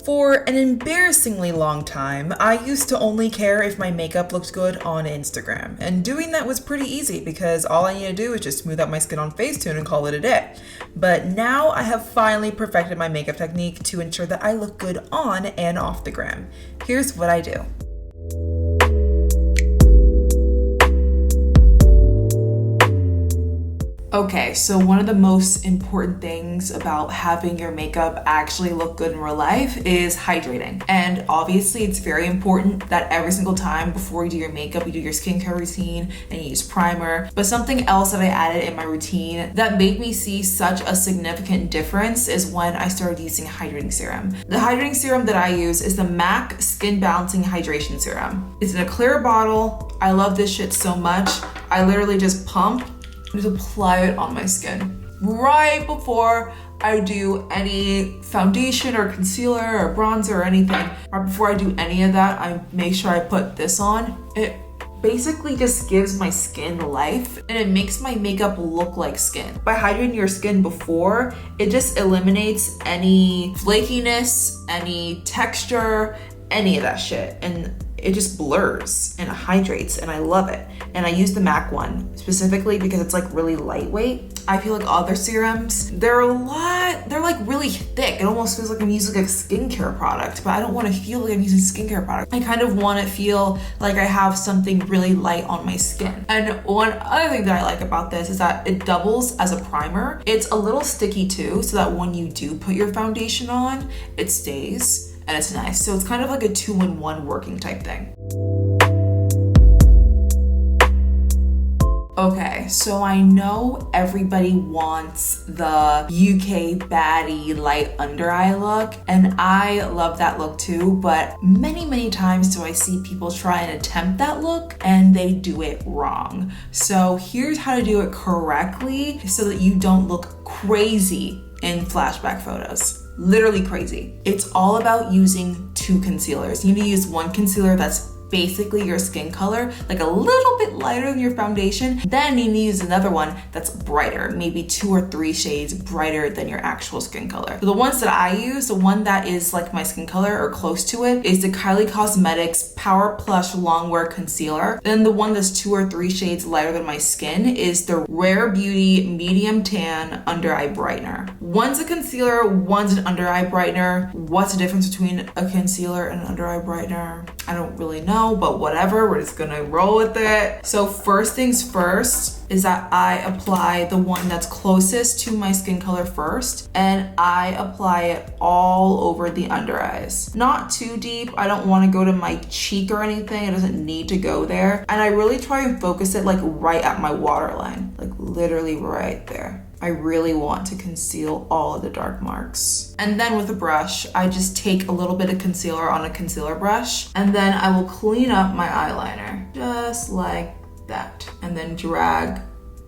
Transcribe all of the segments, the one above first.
For an embarrassingly long time, I used to only care if my makeup looked good on Instagram, and doing that was pretty easy because all I need to do is just smooth out my skin on Facetune and call it a day. But now I have finally perfected my makeup technique to ensure that I look good on and off the gram. Here's what I do. Okay, so one of the most important things about having your makeup actually look good in real life is hydrating. And obviously it's very important that every single time before you do your makeup, you do your skincare routine and you use primer. But something else that I added in my routine that made me see such a significant difference is when I started using hydrating serum. The hydrating serum that I use is the MAC Skin Balancing Hydration Serum. It's in a clear bottle. I love this shit so much. I literally just pump, just apply it on my skin right before I do any foundation or concealer or bronzer or anything. Right before I do any of that, I make sure I put this on. It basically just gives my skin life and it makes my makeup look like skin. By hydrating your skin before, it just eliminates any flakiness, any texture, any of that shit. And it just blurs and it hydrates and I love it. And I use the MAC one specifically because it's like really lightweight. I feel like other serums, they're like really thick. It almost feels like I'm using like a skincare product, but I don't want to feel like I'm using a skincare product. I kind of want to feel like I have something really light on my skin. And one other thing that I like about this is that it doubles as a primer. It's a little sticky too, so that when you do put your foundation on, it stays. And it's nice. So it's kind of like a 2-in-1 working type thing. Okay, so I know everybody wants the UK baddie light under eye look, and I love that look too, but many times do I see people try and attempt that look and they do it wrong. So here's how to do it correctly so that you don't look crazy in flashback photos. Literally crazy. It's all about using 2 concealers. You need to use one concealer that's basically your skin color, like a little bit lighter than your foundation. Then you need to use another one that's brighter, maybe 2 or 3 shades brighter than your actual skin color. So the ones that I use, the one that is like my skin color or close to it, is the Kylie Cosmetics Power Plush Longwear Concealer. Then the one that's 2 or 3 shades lighter than my skin is the Rare Beauty Medium Tan Under Eye Brightener. One's a concealer, one's an under eye brightener. What's the difference between a concealer and an under eye brightener? I don't really know, but whatever, we're just gonna roll with it. So first things first is that I apply the one that's closest to my skin color first, and I apply it all over the under eyes. Not too deep. I don't want to go to my cheek or anything. It doesn't need to go there. And I really try and focus it like right at my waterline, like literally right there. I really want to conceal all of the dark marks. And then with a brush, I just take a little bit of concealer on a concealer brush, and then I will clean up my eyeliner, just like that, and then drag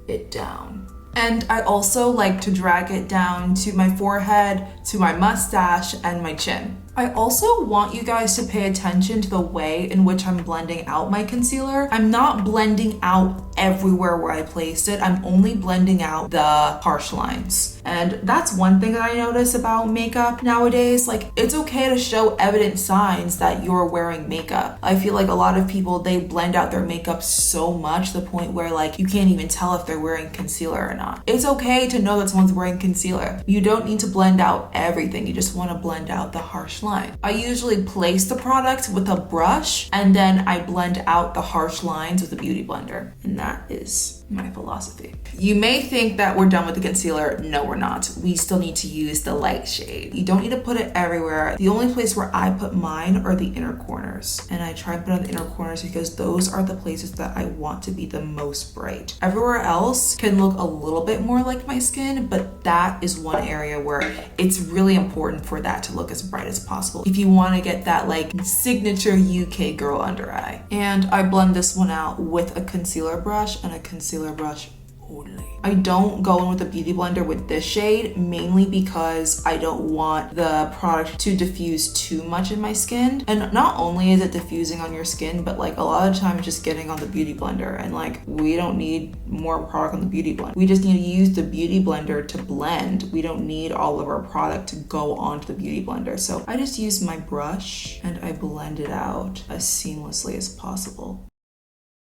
it down. And I also like to drag it down to my forehead, to my mustache, and my chin. I also want you guys to pay attention to the way in which I'm blending out my concealer. I'm not blending out everywhere where I placed it. I'm only blending out the harsh lines. And that's one thing that I notice about makeup nowadays. Like, it's okay to show evident signs that you're wearing makeup. I feel like a lot of people, they blend out their makeup so much to the point where like you can't even tell if they're wearing concealer or not. It's okay to know that someone's wearing concealer. You don't need to blend out everything. You just want to blend out the harsh line. I usually place the product with a brush and then I blend out the harsh lines with a beauty blender. And that is my philosophy. You may think that we're done with the concealer. No, we're not. We still need to use the light shade. You don't need to put it everywhere. The only place where I put mine are the inner corners. And I try and put on the inner corners because those are the places that I want to be the most bright. Everywhere else can look a little bit more like my skin, but that is one area where it's really important for that to look as bright as possible if you want to get that like signature UK girl under eye. And I blend this one out with a concealer brush and a concealer brush Totally. I don't go in with a beauty blender with this shade, mainly because I don't want the product to diffuse too much in my skin. And not only is it diffusing on your skin, but like a lot of times just getting on the beauty blender, and like we don't need more product on the beauty blender. We just need to use the beauty blender to blend. We don't need all of our product to go onto the beauty blender. So I just use my brush and I blend it out as seamlessly as possible.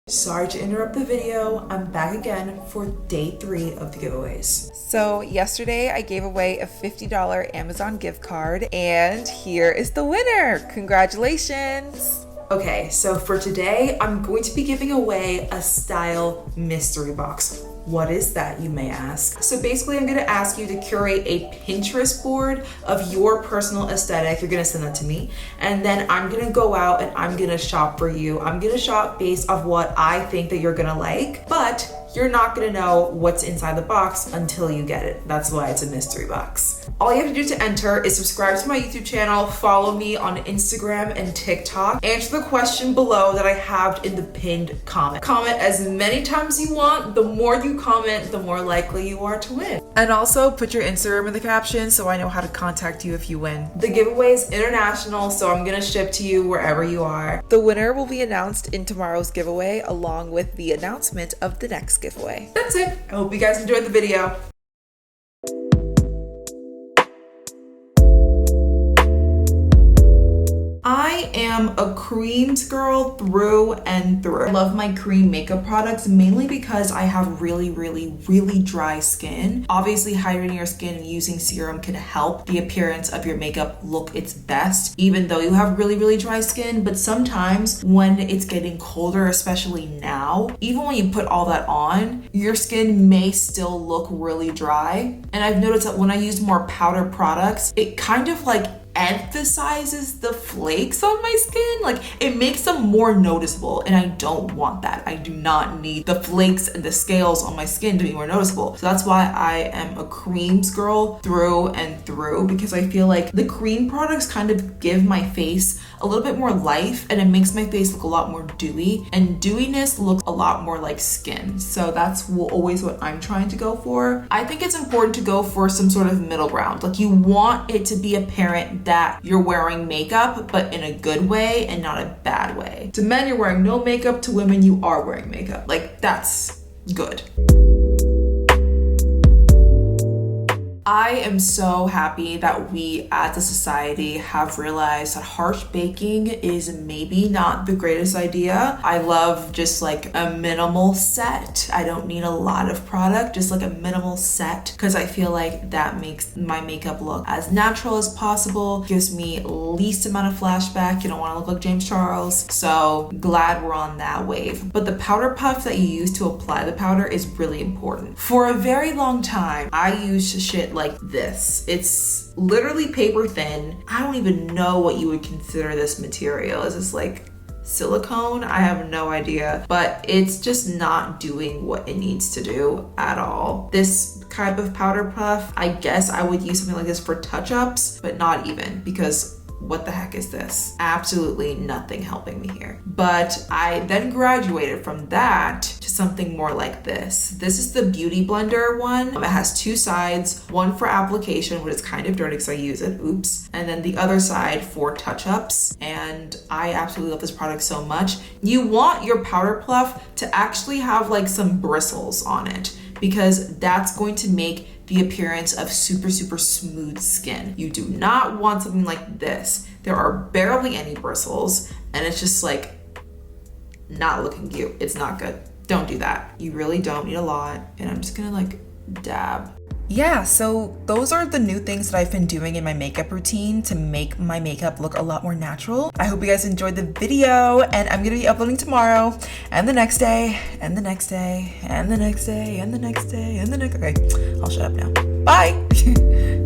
Sorry to interrupt the video. I'm back again for day 3 of the giveaways. So yesterday I gave away a $50 Amazon gift card, and here is the winner. Congratulations. Okay, so for today, I'm going to be giving away a style mystery box. What is that, you may ask? So basically, I'm gonna ask you to curate a Pinterest board of your personal aesthetic. You're gonna send that to me. And then I'm gonna go out and I'm gonna shop for you. I'm gonna shop based off what I think that you're gonna like, but you're not gonna know what's inside the box until you get it. That's why it's a mystery box. All you have to do to enter is subscribe to my YouTube channel, follow me on Instagram and TikTok, answer the question below that I have in the pinned comment. Comment as many times you want. The more you comment, the more likely you are to win. And also put your Instagram in the caption so I know how to contact you if you win. The giveaway is international, so I'm gonna ship to you wherever you are. The winner will be announced in tomorrow's giveaway along with the announcement of the next giveaway. That's it. I hope you guys enjoyed the video. I am a creams girl through and through. I love my cream makeup products mainly because I have really dry skin. Obviously, hydrating your skin and using serum can help the appearance of your makeup look its best, even though you have really dry skin. But sometimes when it's getting colder, especially now, even when you put all that on, your skin may still look really dry. And I've noticed that when I use more powder products, it kind of like emphasizes the flakes on my skin. Like it makes them more noticeable, and I don't want that. I do not need the flakes and the scales on my skin to be more noticeable. So that's why I am a creams girl through and through, because I feel like the cream products kind of give my face a little bit more life, and it makes my face look a lot more dewy, and dewiness looks a lot more like skin. So that's always what I'm trying to go for. I think it's important to go for some sort of middle ground. Like you want it to be apparent that you're wearing makeup, but in a good way and not a bad way. To men, you're wearing no makeup. To women, you are wearing makeup. Like that's good. I am so happy that we as a society have realized that harsh baking is maybe not the greatest idea. I love just like a minimal set. I don't need a lot of product, just like a minimal set, because I feel like that makes my makeup look as natural as possible, gives me least amount of flashback. You don't want to look like James Charles. So glad we're on that wave. But the powder puff that you use to apply the powder is really important. For a very long time, I used shit like this. It's literally paper thin. I don't even know what you would consider this material. Is this like silicone? I have no idea, but it's just not doing what it needs to do at all. This type of powder puff, I guess I would use something like this for touch-ups, but not even, because what the heck is this? Absolutely nothing helping me here. But I then graduated from that to something more like this. This is the Beauty Blender one. It has 2 sides, one for application, which is kind of dirty because I use it, oops. And then the other side for touch-ups. And I absolutely love this product so much. You want your powder puff to actually have like some bristles on it, because that's going to make the appearance of super smooth skin. You do not want something like this. There are barely any bristles, and it's just like not looking cute. It's not good. Don't do that. You really don't need a lot. And I'm just gonna like dab. Yeah, so those are the new things that I've been doing in my makeup routine to make my makeup look a lot more natural. I hope you guys enjoyed the video, and I'm gonna be uploading tomorrow and the next day and the next day and the next day and the next day and the next. Okay, I'll shut up now. Bye.